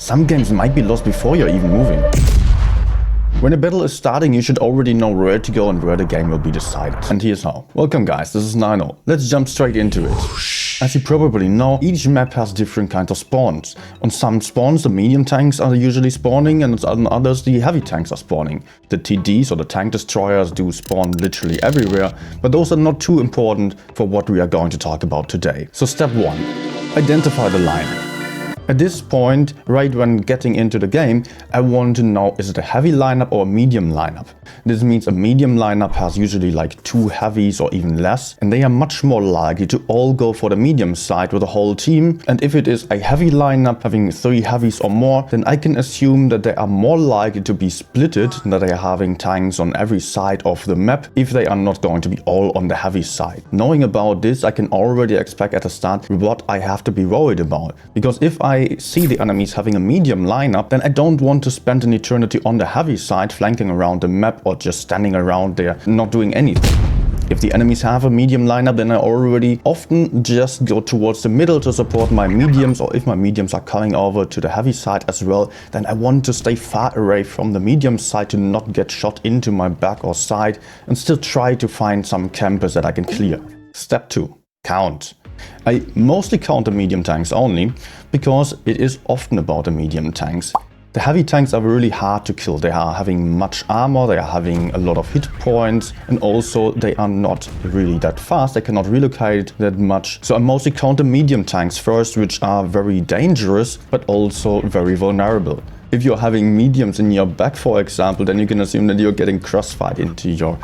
Some games might be lost before you're even moving. When a battle is starting, you should already know where to go and where the game will be decided. And here's how. Welcome guys, this is dono. Let's jump straight into it. As you probably know, each map has different kinds of spawns. On some spawns the medium tanks are usually spawning, and on others the heavy tanks are spawning. The TDs or the tank destroyers do spawn literally everywhere, but those are not too important for what we are going to talk about today. So step 1. Identify the line. At this point, right when getting into the game, I want to know, is it a heavy lineup or a medium lineup? This means a medium lineup has usually like 2 heavies or even less, and they are much more likely to all go for the medium side with the whole team. And if it is a heavy lineup having 3 heavies or more, then I can assume that they are more likely to be splitted, that they are having tanks on every side of the map if they are not going to be all on the heavy side. Knowing about this, I can already expect at the start what I have to be worried about, because if I see the enemies having a medium lineup, then I don't want to spend an eternity on the heavy side flanking around the map or just standing around there not doing anything. If the enemies have a medium lineup, then I already often just go towards the middle to support my mediums, or if my mediums are coming over to the heavy side as well, then I want to stay far away from the medium side to not get shot into my back or side, and still try to find some campers that I can clear. Step 2. Count. I mostly count the medium tanks only, because it is often about the medium tanks. The heavy tanks are really hard to kill. They are having much armor, they are having a lot of hit points, and also they are not really that fast. They cannot relocate that much. So I mostly count the medium tanks first, which are very dangerous, but also very vulnerable. If you're having mediums in your back, for example, then you can assume that you're getting crossfire into your...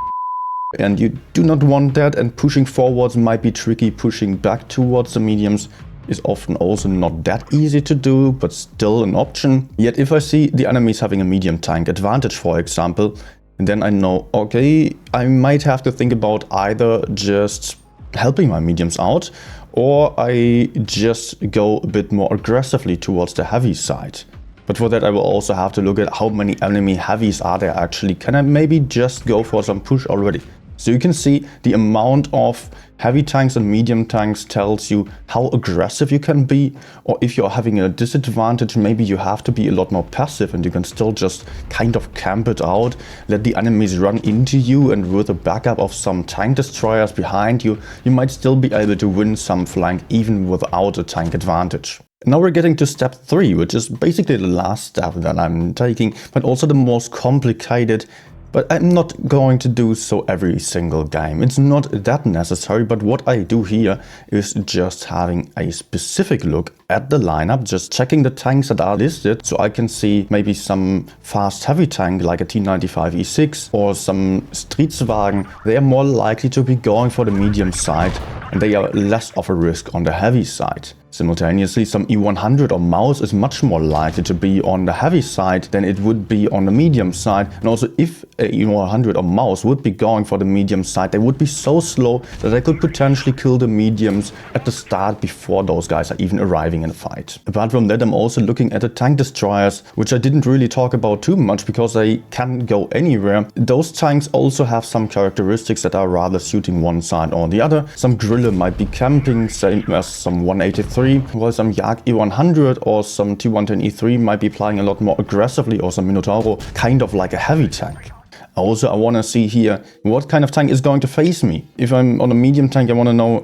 And you do not want that, and pushing forwards might be tricky. Pushing back towards the mediums is often also not that easy to do, but still an option. Yet if I see the enemies having a medium tank advantage, for example, then I know, okay, I might have to think about either just helping my mediums out, or I just go a bit more aggressively towards the heavy side. But for that I will also have to look at how many enemy heavies are there actually. Can I maybe just go for some push already? So you can see the amount of heavy tanks and medium tanks tells you how aggressive you can be, or if you're having a disadvantage, maybe you have to be a lot more passive and you can still just kind of camp it out, let the enemies run into you, and with a backup of some tank destroyers behind you, you might still be able to win some flank even without a tank advantage. Now we're getting to step 3, which is basically the last step that I'm taking, but also the most complicated. But I'm not going to do so every single game. It's not that necessary, but what I do here is just having a specific look at the lineup, just checking the tanks that are listed, so I can see maybe some fast heavy tank like a T95E6 or some Stridswagen. They are more likely to be going for the medium side, and they are less of a risk on the heavy side. Simultaneously, some E100 or Maus is much more likely to be on the heavy side than it would be on the medium side. And also, if a E100 or Maus would be going for the medium side, they would be so slow that they could potentially kill the mediums at the start before those guys are even arriving in a fight. Apart from that, I'm also looking at the tank destroyers, which I didn't really talk about too much because they can go anywhere. Those tanks also have some characteristics that are rather suiting one side or the other. Some Grille might be camping, same as some 183. While some Jag E100 or some T110E3 might be playing a lot more aggressively, or some Minotauro, kind of like a heavy tank. Also, I want to see here what kind of tank is going to face me. If I'm on a medium tank, I want to know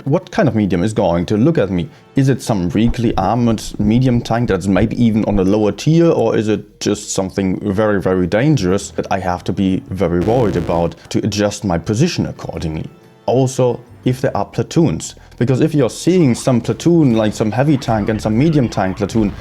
what kind of medium is going to look at me. Is it some weakly armored medium tank that's maybe even on a lower tier, or is it just something very, very dangerous that I have to be very worried about to adjust my position accordingly? Also, if there are platoons, because if you're seeing some platoon, like some heavy tank and some medium tank platoon,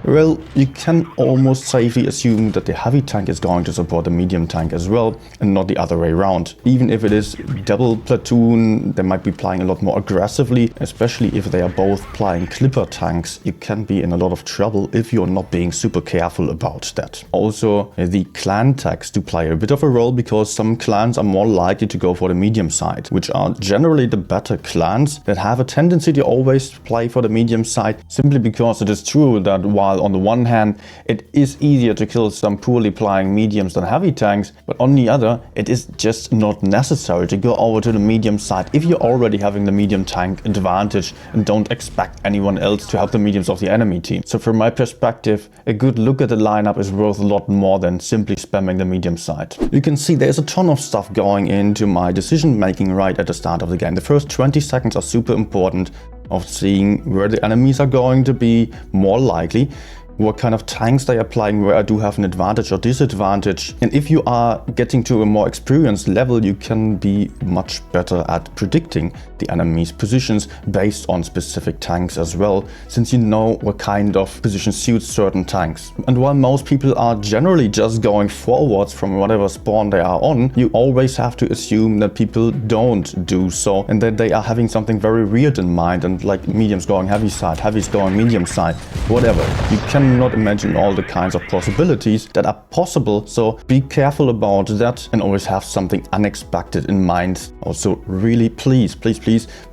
well, you can almost safely assume that the heavy tank is going to support the medium tank as well, and not the other way around. Even if it is double platoon, they might be playing a lot more aggressively, especially if they are both playing clipper tanks. You can be in a lot of trouble if you're not being super careful about that. Also, the clan tags do play a bit of a role, because some clans are more likely to go for the medium side, which are generally the better clans that have a tendency to always play for the medium side, simply because it is true that while while on the one hand, it is easier to kill some poorly plying mediums than heavy tanks, but on the other, it is just not necessary to go over to the medium side if you're already having the medium tank advantage and don't expect anyone else to help the mediums of the enemy team. So from my perspective, a good look at the lineup is worth a lot more than simply spamming the medium side. You can see there's a ton of stuff going into my decision making right at the start of the game. The first 20 seconds are super important of seeing where the enemies are going to be more likely, what kind of tanks they are playing, where I do have an advantage or disadvantage. And if you are getting to a more experienced level, you can be much better at predicting the enemy's positions based on specific tanks as well, since you know what kind of position suits certain tanks. And while most people are generally just going forwards from whatever spawn they are on, you always have to assume that people don't do so and that they are having something very weird in mind, and like mediums going heavy side, heavies going medium side, whatever. You cannot imagine all the kinds of possibilities that are possible, so be careful about that and always have something unexpected in mind. Also, really please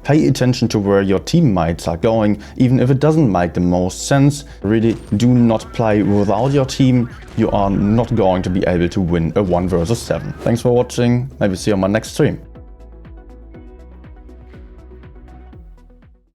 pay attention to where your teammates are going, even if it doesn't make the most sense. Really do not play without your team. You are not going to be able to win a 1 versus 7. Thanks for watching. Maybe see you on my next stream.